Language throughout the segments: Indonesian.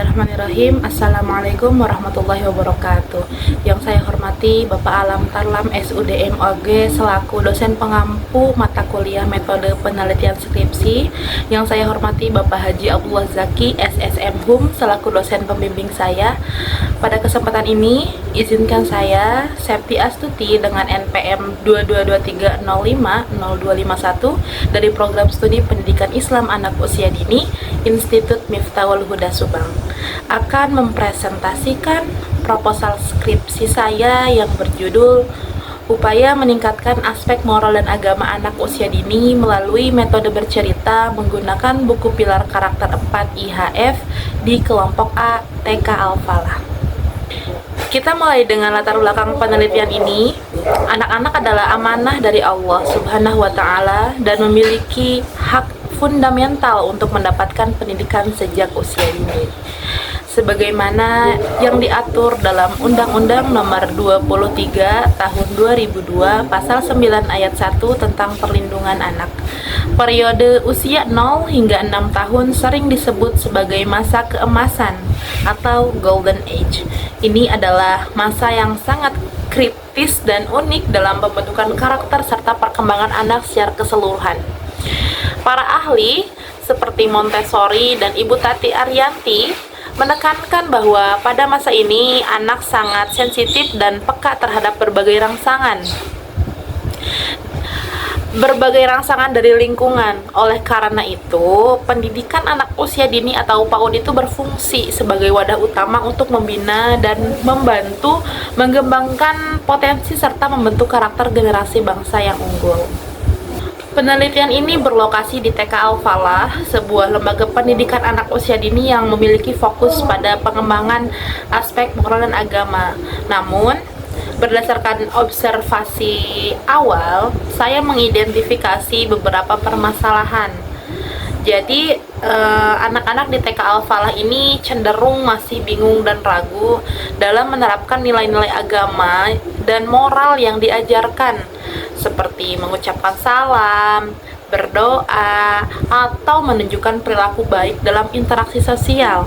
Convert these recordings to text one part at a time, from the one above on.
Bismillahirrahmanirrahim. Assalamualaikum warahmatullahi wabarakatuh. Yang saya hormati Bapak Alam Tarlam SUDM OG selaku dosen pengampu mata kuliah metode penelitian skripsi. Yang saya hormati Bapak Haji Abdullah Zaki SSM HUM selaku dosen pembimbing saya. Pada kesempatan ini, izinkan saya Septi Astuti dengan NPM 2223050251 dari Program Studi Pendidikan Islam Anak Usia Dini Institut Miftahul Huda Subang akan mempresentasikan proposal skripsi saya yang berjudul Upaya Meningkatkan Aspek Moral dan Agama Anak Usia Dini melalui Metode Bercerita menggunakan buku Pilar Karakter 4 IHF di kelompok A TK Al-Falah. Kita mulai dengan latar belakang penelitian ini. Anak-anak adalah amanah dari Allah Subhanahu wa Ta'ala dan memiliki hak fundamental untuk mendapatkan pendidikan sejak usia dini, sebagaimana yang diatur dalam Undang-Undang Nomor 23 Tahun 2002 Pasal 9 Ayat 1 tentang Perlindungan Anak. Periode usia 0 hingga 6 tahun sering disebut sebagai masa keemasan atau Golden Age. Ini adalah masa yang sangat kritis dan unik dalam pembentukan karakter serta perkembangan anak secara keseluruhan. Para ahli seperti Montessori dan Ibu Tati Ariyanti menekankan bahwa pada masa ini anak sangat sensitif dan peka terhadap berbagai rangsangan dari lingkungan. Oleh karena itu, pendidikan anak usia dini atau PAUD itu berfungsi sebagai wadah utama untuk membina dan membantu mengembangkan potensi serta membentuk karakter generasi bangsa yang unggul. Penelitian ini berlokasi di TK Al-Falah, sebuah lembaga pendidikan anak usia dini yang memiliki fokus pada pengembangan aspek moral dan agama. Namun, berdasarkan observasi awal, saya mengidentifikasi beberapa permasalahan. Jadi, anak-anak di TK Al-Falah ini cenderung masih bingung dan ragu dalam menerapkan nilai-nilai agama dan moral yang diajarkan, seperti mengucapkan salam, berdoa, atau menunjukkan perilaku baik dalam interaksi sosial.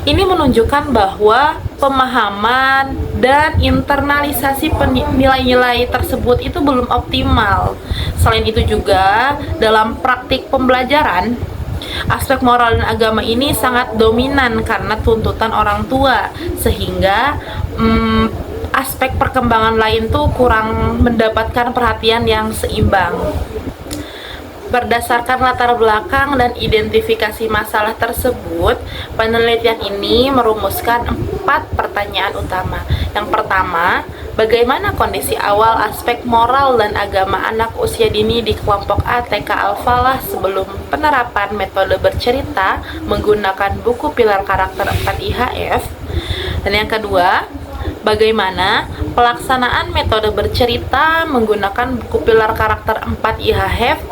Ini menunjukkan bahwa pemahaman dan internalisasi nilai-nilai tersebut itu belum optimal. Selain itu juga, dalam praktik pembelajaran, aspek moral dan agama ini sangat dominan karena tuntutan orang tua, sehingga aspek perkembangan lain tuh kurang mendapatkan perhatian yang seimbang. Berdasarkan latar belakang dan identifikasi masalah tersebut, penelitian ini merumuskan 4 pertanyaan utama. Yang pertama, bagaimana kondisi awal aspek moral dan agama anak usia dini di kelompok A TK Al-Falah sebelum penerapan metode bercerita menggunakan buku Pilar Karakter 4 IHF? Dan yang kedua, bagaimana pelaksanaan metode bercerita menggunakan buku Pilar Karakter 4 IHF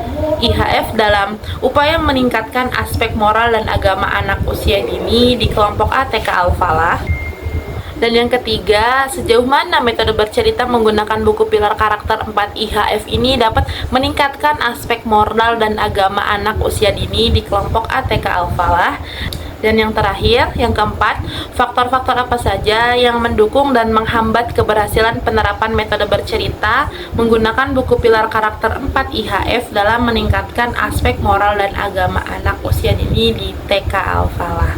dalam upaya meningkatkan aspek moral dan agama anak usia dini di kelompok A TK Al-Falah? Dan yang ketiga, sejauh mana metode bercerita menggunakan buku Pilar Karakter 4 IHF ini dapat meningkatkan aspek moral dan agama anak usia dini di kelompok A TK Al-Falah? Dan yang terakhir, yang keempat, faktor-faktor apa saja yang mendukung dan menghambat keberhasilan penerapan metode bercerita menggunakan buku Pilar Karakter 4 IHF dalam meningkatkan aspek moral dan agama anak usia dini di TK Al-Falah.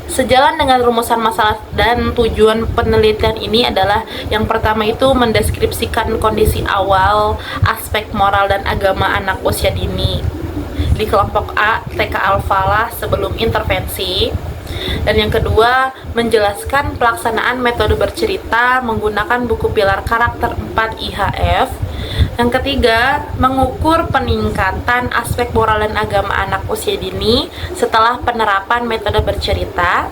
Sejalan dengan rumusan masalah dan tujuan penelitian ini adalah yang pertama itu mendeskripsikan kondisi awal aspek moral dan agama anak usia dini di kelompok A TK Al-Falah sebelum intervensi. Dan yang kedua, menjelaskan pelaksanaan metode bercerita menggunakan buku Pilar Karakter 4 IHF. Yang ketiga, mengukur peningkatan aspek moral dan agama anak usia dini setelah penerapan metode bercerita.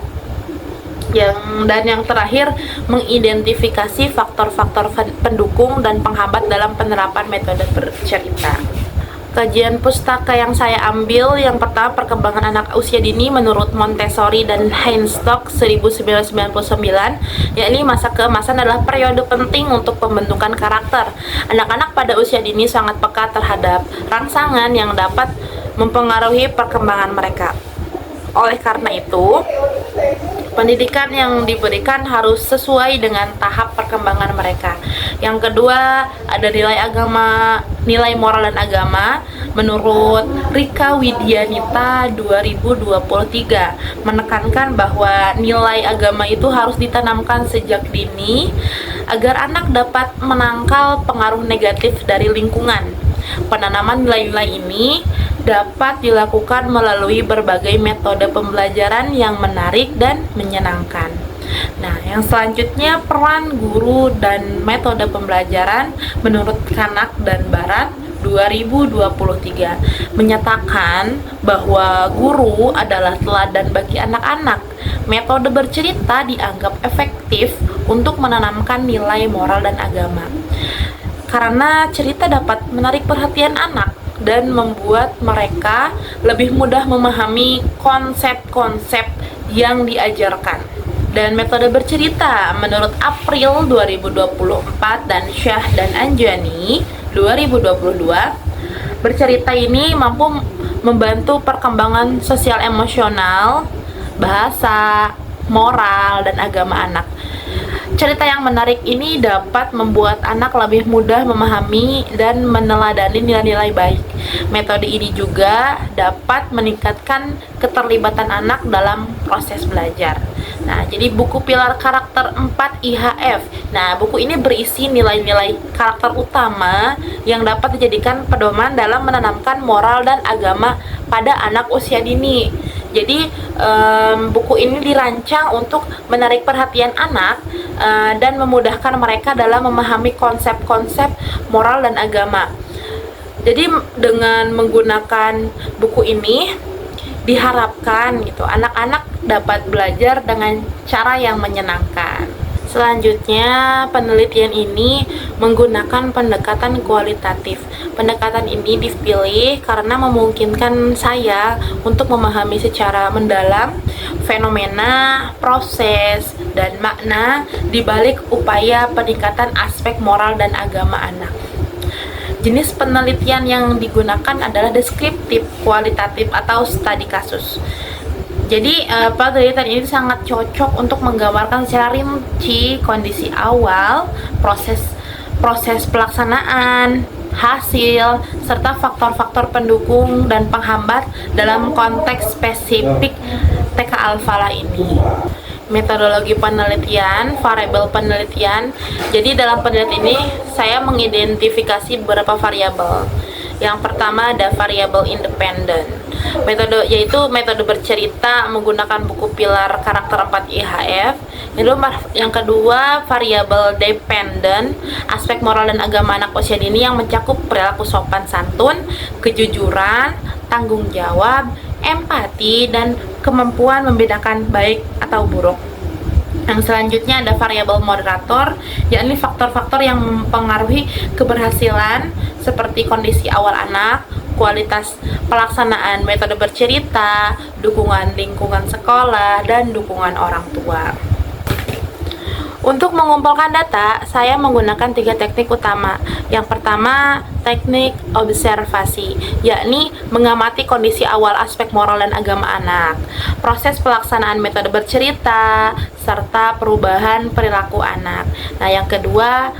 Dan yang terakhir, mengidentifikasi faktor-faktor pendukung dan penghambat dalam penerapan metode bercerita. Kajian pustaka yang saya ambil, yang pertama perkembangan anak usia dini menurut Montessori dan Heinstock 1999, yakni masa keemasan adalah periode penting untuk pembentukan karakter. Anak-anak pada usia dini sangat peka terhadap rangsangan yang dapat mempengaruhi perkembangan mereka. Oleh karena itu, pendidikan yang diberikan harus sesuai dengan tahap perkembangan mereka. Yang kedua, ada nilai moral dan agama. Menurut Rika Widianita 2023, menekankan bahwa nilai agama itu harus ditanamkan sejak dini agar anak dapat menangkal pengaruh negatif dari lingkungan. Penanaman nilai-nilai ini dapat dilakukan melalui berbagai metode pembelajaran yang menarik dan menyenangkan. Nah, yang selanjutnya peran guru dan metode pembelajaran menurut Kanak dan Barat 2023 menyatakan bahwa guru adalah teladan bagi anak-anak. Metode bercerita dianggap efektif untuk menanamkan nilai moral dan agama. Karena cerita dapat menarik perhatian anak dan membuat mereka lebih mudah memahami konsep-konsep yang diajarkan. Dan metode bercerita menurut April 2024 dan Syah dan Anjani 2022, bercerita ini mampu membantu perkembangan sosial emosional, bahasa, moral, dan agama anak. Cerita yang menarik ini dapat membuat anak lebih mudah memahami dan meneladani nilai-nilai baik. Metode ini juga dapat meningkatkan keterlibatan anak dalam proses belajar. Nah, jadi buku Pilar Karakter 4 IHF. Nah, buku ini berisi nilai-nilai karakter utama yang dapat dijadikan pedoman dalam menanamkan moral dan agama pada anak usia dini. Jadi buku ini dirancang untuk menarik perhatian anak dan memudahkan mereka dalam memahami konsep-konsep moral dan agama. Jadi dengan menggunakan buku ini diharapkan gitu anak-anak dapat belajar dengan cara yang menyenangkan. Selanjutnya, penelitian ini menggunakan pendekatan kualitatif. Pendekatan ini dipilih karena memungkinkan saya untuk memahami secara mendalam fenomena, proses, dan makna di balik upaya peningkatan aspek moral dan agama anak. Jenis penelitian yang digunakan adalah deskriptif, kualitatif, atau studi kasus. Jadi penelitian ini sangat cocok untuk menggambarkan secara rinci kondisi awal, proses pelaksanaan, hasil, serta faktor-faktor pendukung dan penghambat dalam konteks spesifik TK Al-Falah ini. Metodologi penelitian, variabel penelitian. Jadi dalam penelitian ini saya mengidentifikasi beberapa variabel. Yang pertama ada variabel independen. Yaitu metode bercerita menggunakan buku Pilar Karakter 4 IHF. Yang kedua, variabel dependen, aspek moral dan agama anak usia dini yang mencakup perilaku sopan santun, kejujuran, tanggung jawab, empati, dan kemampuan membedakan baik atau buruk. Yang selanjutnya ada variabel moderator, yakni faktor-faktor yang mempengaruhi keberhasilan seperti kondisi awal anak, kualitas pelaksanaan metode bercerita, dukungan lingkungan sekolah, dan dukungan orang tua. Untuk mengumpulkan data, saya menggunakan 3 teknik utama. Yang pertama, teknik observasi, yakni mengamati kondisi awal aspek moral dan agama anak, proses pelaksanaan metode bercerita, serta perubahan perilaku anak. Nah, yang kedua,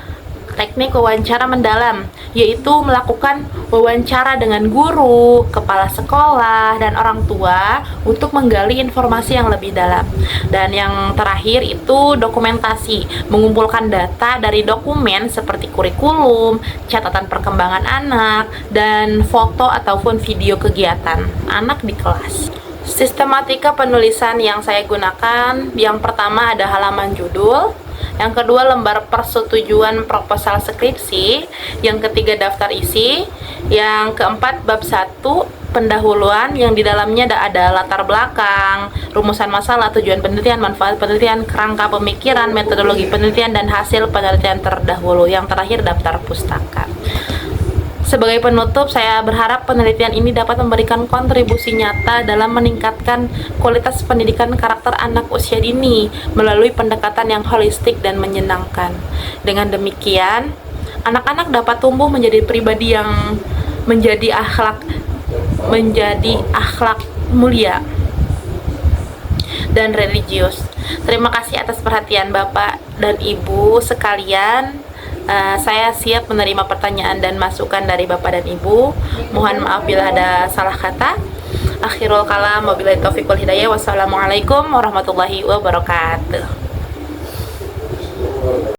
teknik wawancara mendalam, yaitu melakukan wawancara dengan guru, kepala sekolah, dan orang tua untuk menggali informasi yang lebih dalam. Dan yang terakhir itu dokumentasi, mengumpulkan data dari dokumen seperti kurikulum, catatan perkembangan anak, dan foto ataupun video kegiatan anak di kelas. Sistematika penulisan yang saya gunakan, yang pertama ada halaman judul, yang kedua lembar persetujuan proposal skripsi, yang ketiga daftar isi, yang keempat bab 1 pendahuluan yang di dalamnya ada latar belakang, rumusan masalah, tujuan penelitian, manfaat penelitian, kerangka pemikiran, metodologi penelitian, dan hasil penelitian terdahulu. Yang terakhir daftar pustaka. Sebagai penutup, saya berharap penelitian ini dapat memberikan kontribusi nyata dalam meningkatkan kualitas pendidikan karakter anak usia dini melalui pendekatan yang holistik dan menyenangkan. Dengan demikian, anak-anak dapat tumbuh menjadi pribadi yang menjadi akhlak mulia. dan religius. Terima kasih atas perhatian Bapak dan Ibu sekalian. Saya siap menerima pertanyaan dan masukan dari Bapak dan Ibu. Mohon maaf bila ada salah kata. Akhirul kalam, wabillahi taufiq wal hidayah. Wassalamualaikum warahmatullahi wabarakatuh.